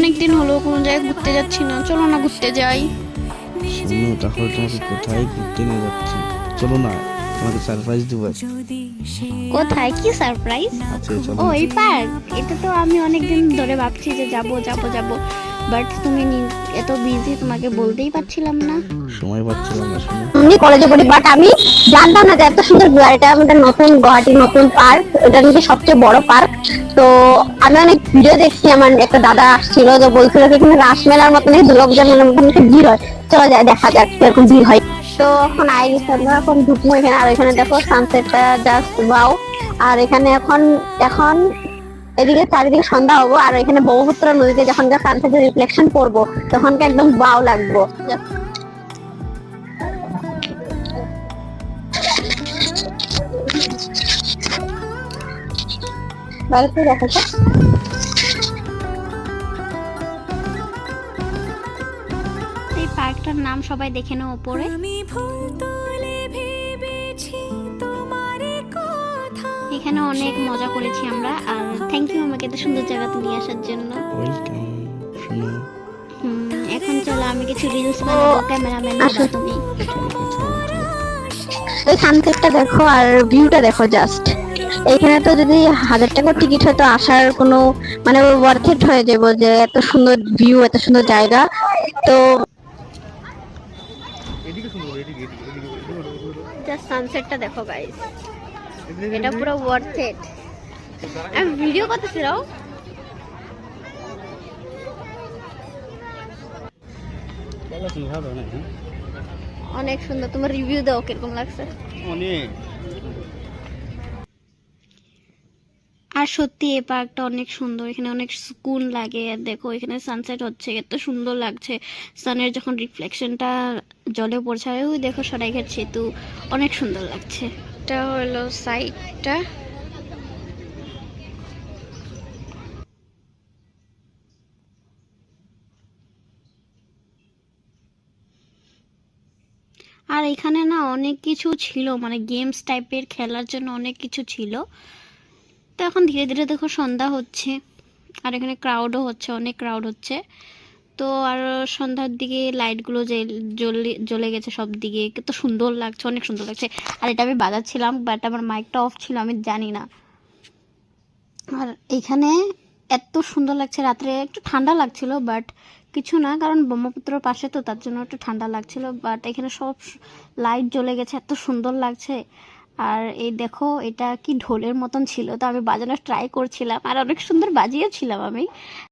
অনেকদিন হলো কোনো জায়গায় ঘুরতে যাচ্ছি না, চলো না ঘুরতে যাই। শোনো, তাহলে তোমাকে কোথায় ঘুরতে নিয়ে যাচ্ছি, চলো না, তোমাকে সারপ্রাইজ দেবো। কোথায়, কি সারপ্রাইজ? আছে, চলো ও না। এই পার্ক, এটা তো আমি অনেকদিন ধরে ভাবছি যে যাব যাব যাব, বাট তুমি এত বিজি, তোমাকে বলতেই পারছিলাম না। সময় পাচ্ছিলাম না, শোনো। আমি কলেজে পড়ি, বাট আমি জানতাম না যে এত সুন্দর এটা আমাদের নতুন গুয়াহাটির নতুন পার্ক, এটা নাকি সবচেয়ে বড় পার্ক। তো আমি অনেক ভিডিও দেখছি, আমার একটা দাদা আসছিল যে বলছিল যে এখানে রাসমেলার মতো নাকি দুর্গাপূজার মতো নাকি ভিড় হয়, চলো যায় দেখা যাক কিরকম ভিড় হয়। তো এখন আইরিস আমরা এখন ঢুকবো এখানে, আর এখানে দেখো সানসেটটা জাস্ট ওয়াও। আর এখানে এখন এখন এদিকে চারিদিকে সন্ধ্যা হবো, আর এখানে ব্রহ্মপুত্র নদীতে যখন সানসেটের রিফ্লেকশন পড়বো তখন একদম ওয়াও লাগবো। বাড়িতে দেখা যাক। এই পার্কটার নাম সবাই দেখে নাও উপরে। এখানে অনেক মজা করেছি আমরা, আর থ্যাংক ইউ আমাকে এত সুন্দর জায়গাতে নিয়ে আসার জন্য। ওয়েলকাম, শোনো। এখন চলো আমি কিছু রিলস বানাবো, ক্যামেরাম্যান হবা তুমি। এই সানসেটটা দেখো আর ভিউটা দেখো জাস্ট। এখানে তো যদি 1000 টাকার টিকিট হয় তো আসার কোনো মানে ওয়ার্থ ইট হয়ে যাবো, যে এত সুন্দর ভিউ, এত সুন্দর জায়গা। তো জাস্ট সানসেটটা দেখো গাইস, এটা পুরো ওয়ার্থ ইট। আমি ভিডিও করতেছি রাও। অনেক সুন্দর, তোমার রিভিউ দাও কিরকম লাগছে। অনেক। আর সত্যি এই পার্কটা অনেক সুন্দর, এখানে অনেক সুকুন লাগে। আর দেখো এখানে সানসেট হচ্ছে, এত সুন্দর লাগছে, সানের যখন রিফ্লেকশনটা জলে পড়ছে। আর ওই দেখো সরাইঘাট সেতু, অনেক সুন্দর লাগছে। এটা হলো সাইডটা। আর এখানে না অনেক কিছু ছিল, মানে গেমস টাইপের খেলার জন্য অনেক কিছু ছিল। তো এখন ধীরে ধীরে দেখো সন্ধ্যা হচ্ছে, আর এখানে ক্রাউডও হচ্ছে, অনেক ক্রাউড হচ্ছে। তো আর সন্ধ্যার দিকে লাইটগুলো জ্বলে গেছে সব দিকে, কত সুন্দর লাগছে, অনেক সুন্দর লাগছে। আর এটা আমি বাজাচ্ছিলাম, বাট আমার মাইকটা অফ ছিল, আমি জানি না। আর এখানে এত সুন্দর লাগছে, রাত্রে একটু ঠান্ডা লাগছিল, বাট কিছু না, কারণ ব্রহ্মপুত্রের পাশে তো, তার জন্য একটু ঠান্ডা লাগছিল। বাট এখানে সব লাইট জ্বলে গেছে, এত সুন্দর লাগছে। আর এই দেখো এটা কি ঢোলের মতন ছিল, তো আমি বাজানোর ট্রাই করছিলাম, আর অনেক সুন্দর বাজিয়েছিলাম আমি।